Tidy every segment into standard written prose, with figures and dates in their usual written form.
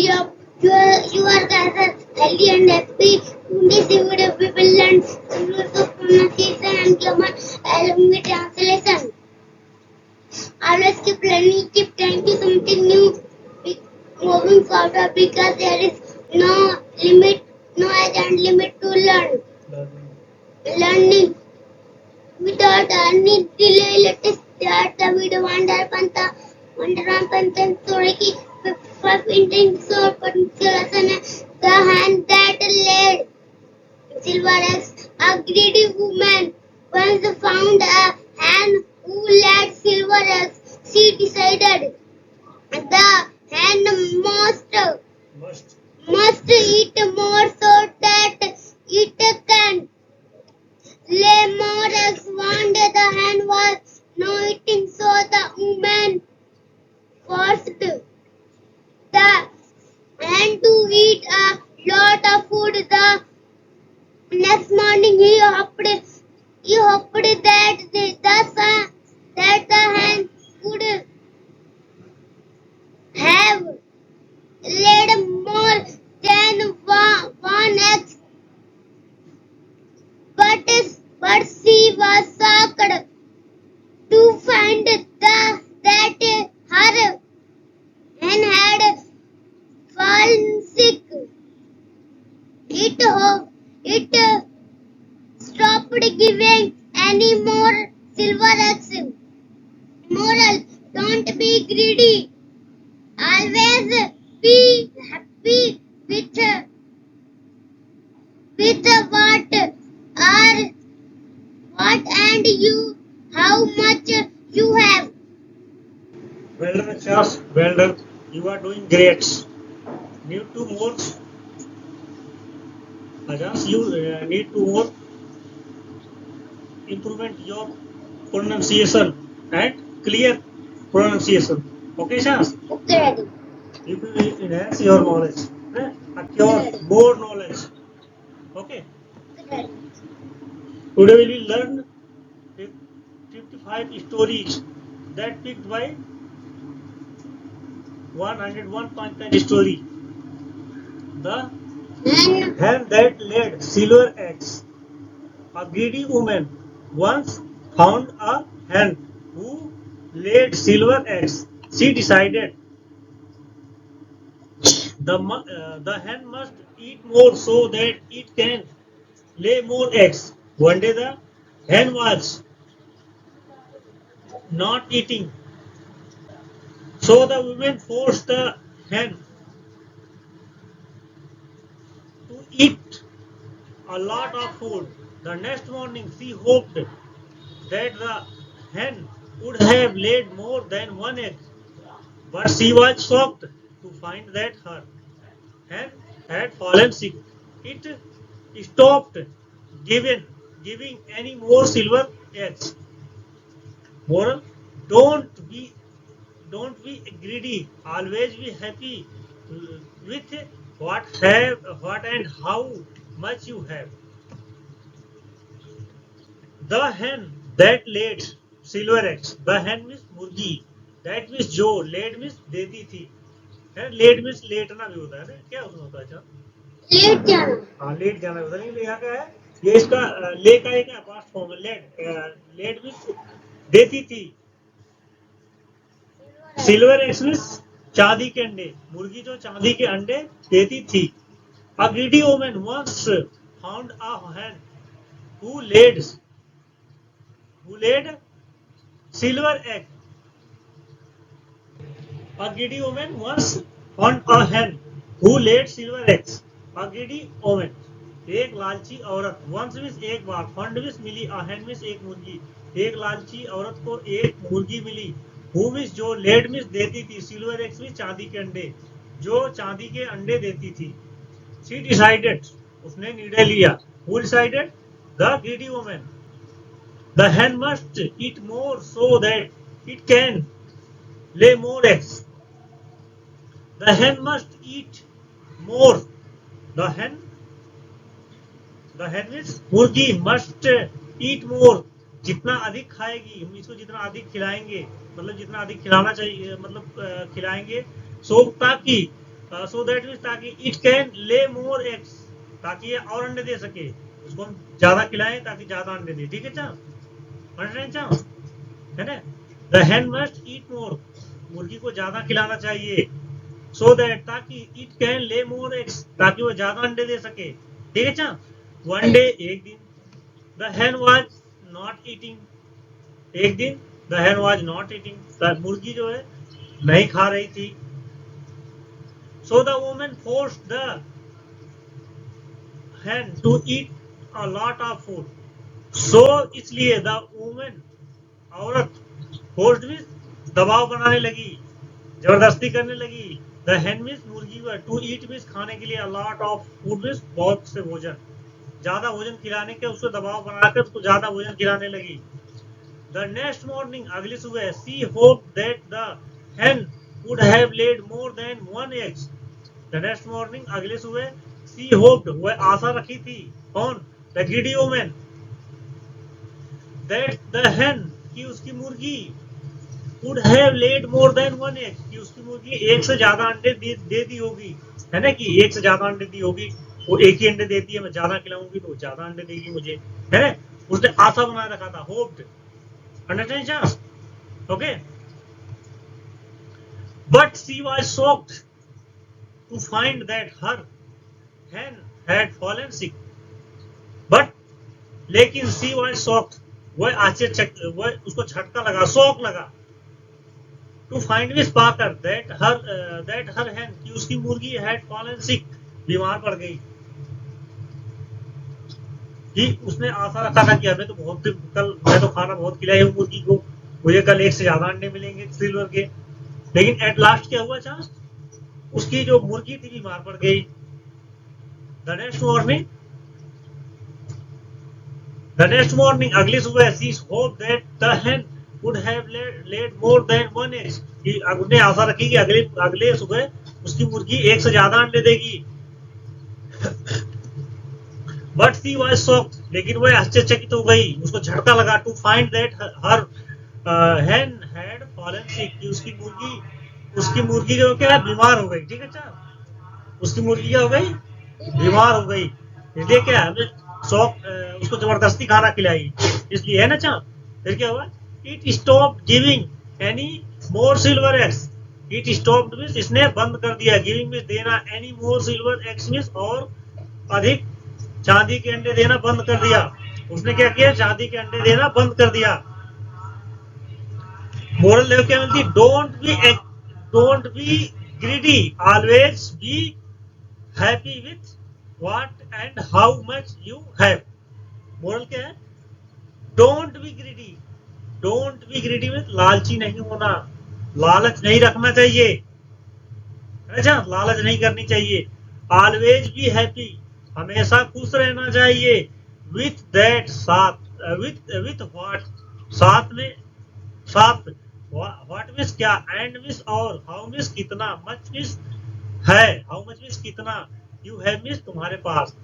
you are gathered healthy and happy. In this video, we will learn rules of pronunciation and grammar along with translation. Always keep learning, keep trying to something new, moving forward because there is no limit, no age and limit to learning. Without any delay, let us start the video. Wonderman Panta story की 5 so pronunciation है. The hand that laid silver eggs. A greedy woman once found a hen who laid silver eggs. She decided the hen must eat more so that it can lay more eggs. One day the hen was not eating, so the woman forced the hen to eat a lot of food. The next morning he hoped that the hen would have laid more than one egg, but she was shocked to find that her hen had fallen sick. It stopped giving any more silver eggs. Moral: don't be greedy. Always be happy with what and you how much you have. Well done, Charles. Well done. You are doing great. Need to more. Ajas, you need to more improvement your pronunciation and clear pronunciation. Okay, Charles? Okay, Daddy. You will enhance your knowledge. Acquire more knowledge. Okay. Okay, Daddy. Today we will learn 55 stories that picked by 101.10 story. The hen that laid silver eggs. A greedy woman once found a hen who laid silver eggs. She decided the hen must eat more so that it can lay more eggs. One day the hen was not eating, so the woman forced the hen to eat a lot of food. The next morning she hoped that the hen would have laid more than one egg, but she was shocked to find that her hen had fallen sick. It stopped giving any more silver eggs. Moral: don't be greedy. Always be happy with what and how much you have. The hen that laid silver eggs. The hen means मुर्गी. That means जो laid means देती थी. है laid means लेटना भी होता है ना. क्या उसमें होता है अच्छा? लेट जाना. हाँ लेट जाना होता है. लेकिन यहाँ क्या है? ये इसका ले का एक पास्ट फॉर्म है. लेड मीन्स देती थी. सिल्वर एग्स मीन्स चांदी के अंडे. मुर्गी जो चांदी के अंडे देती थी. A greedy woman once found a hen who laid silver egg. A greedy woman once found a hen who laid silver eggs. A greedy woman, एक लालची औरत. once means एक बार. found means milli. a hen means एक मुर्गी. एक लालची औरत को एक मुर्गी मिली. who means जो. laid means देती थी. silver eggs means चांदी के अंडे. जो चांदी के अंडे देती थी. she decided, उसने निर्णय लिया. who decided? the greedy woman. The hen must eat more so that it can lay more eggs. The hen must eat more. The hen means मुर्गी must eat more. जितना अधिक खाएगी, हम इसको जितना अधिक खिलाएंगे, मतलब जितना अधिक खिलाना चाहिए, मतलब खिलाएंगे, सो ताकि सो दैट मीन्स ताकि इट कैन ले मोर एग्स, ताकि ये और अंडे दे सके, उसको हम ज्यादा खिलाएं ताकि ज्यादा अंडे दे। ठीक है चा, है ना। द हैन मस्ट ईट मोर, मुर्गी को ज्यादा खिलाना चाहिए। सो दैट, ताकि इट कैन ले मोर एग्स, ताकि वो ज्यादा अंडे दे सके। ठीक है चा। वन डे, एक दिन, the hen was not eating, एक दिन the hen was not eating, मुर्गी जो है नहीं खा रही थी। So the woman forced the hen to eat a lot of food, so इसलिए द वुमन, औरत, फोर्स्ड मीन्स दबाव बनाने लगी, जबरदस्ती करने लगी। द हैन मीन्स मुर्गी को, टू ईट मीन्स खाने के लिए, अ लॉट ऑफ फूड मीन्स बहुत से भोजन, ज्यादा भोजन खिलाने के उसको दबाव बनाकर उसको ज्यादा भोजन खिलाने लगी। द नेक्स्ट मॉर्निंग, अगली सुबह, she hope that the hen would have laid more than one eggs. The next morning, अगली सुबह, सी होप्ड, वह आशा रखी थी, कौन, the greedy woman, that the hen, कि उसकी मुर्गी, would have laid more than one egg, कि उसकी मुर्गी एक से ज्यादा अंडे दे दी होगी, है ना, कि एक से ज्यादा अंडे दी होगी। वो एक ही अंडे देती है, मैं ज्यादा खिलाऊंगी तो ज्यादा अंडे देगी मुझे, है ना। उसने आशा बनाए रखा था, hoped, understand, okay. But she was shocked to find that her hen had fallen sick, but, लेकिन शी वाज शॉक्ड, वह आश्चर्य, वह उसको झटका लगा, शौक लगा, टू फाइंड मिस पाकर, दैट हर हैन, कि उसकी मुर्गी हैड फॉलन सिक, बीमार पड़ गई। कि उसने आशा रखा था कि हमें तो बहुत, कल मैं तो खाना बहुत खिलाई हूँ मुर्गी को, मुझे कल एक से ज्यादा अंडे मिलेंगे सिल्वर के, लेकिन एट लास्ट क्या हुआ चांस, उसकी जो मुर्गी थी बीमार पड़ गई। द नेक्स्ट मॉर्निंग, अगली सुबह, she hope that the Hahn would have laid more than one egg, कि उसने आशा रखी कि अगले सुबह उसकी मुर्गी एक से ज्यादा अंडे देगी। बट शी वाज शॉक्ड, लेकिन वह आश्चर्यचकित हो गई, उसको झटका लगा, to find that her hen had fallen sick, कि उसकी मुर्गी जो क्या है, बीमार हो गई। ठीक है चा, उसकी मुर्गी क्या हो गई, बीमार हो गई, इसलिए क्या है, उसको जबरदस्ती खाना खिलाई, इसलिए, है ना चा। फिर क्या हुआ, it stop giving any more silver eggs, it stop means इसने बंद कर दिया, गिविंग मीन्स देना, any more silver eggs means और अधिक चांदी के अंडे देना बंद कर दिया। उसने क्या किया, चांदी के अंडे देना बंद कर दिया। मोरल लेव क्या मिलती, don't be greedy, always be happy with what and how much you have. Moral क्या है, don't be greedy, don't be greedy में लालची नहीं होना, लालच नहीं रखना चाहिए, अच्छा, लालच नहीं करनी चाहिए। ऑलवेज बी हैप्पी, हमेशा खुश रहना चाहिए। विथ दैट, साथ, विथ व्हाट, साथ में, साथ, व्हाट मीन्स क्या, एंड मीन्स और, हाउ मीन्स कितना, मच मीन्स है, हाउ मच मीन्स कितना, यू हैव मीन्स तुम्हारे पास।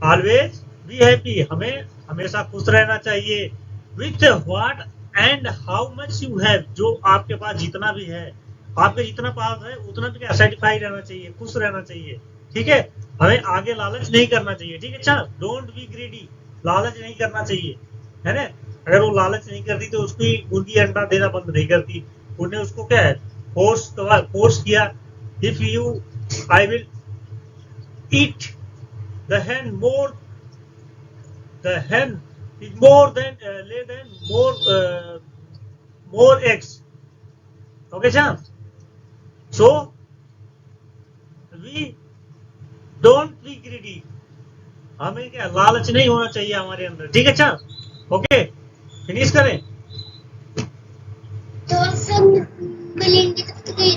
ऑलवेज बी हैप्पी, हमें हमेशा खुश रहना चाहिए। With what and how much you have, जो आपके पास जितना भी है, आपके जितना पास है उतना भी क्या, सेटिस्फाई रहना चाहिए, खुश रहना चाहिए। ठीक है, हमें आगे लालच नहीं करना चाहिए। ठीक है, अच्छा, डोंट बी ग्रीडी, लालच नहीं करना चाहिए, है ना। अगर वो लालच नहीं करती तो उसकी मुर्गी अंडा देना बंद नहीं करती, उन्हें उसको क्या है, फोर्स किया। If you, I will eat the hen more, the hen is more than lay than more eggs, okay cha, so we don't be greedy, हमें क्या, लालच नहीं होना चाहिए हमारे अंदर। ठीक है अच्छा, ओके, फिनिश करें। तो सब मिलेंगे तब तक ये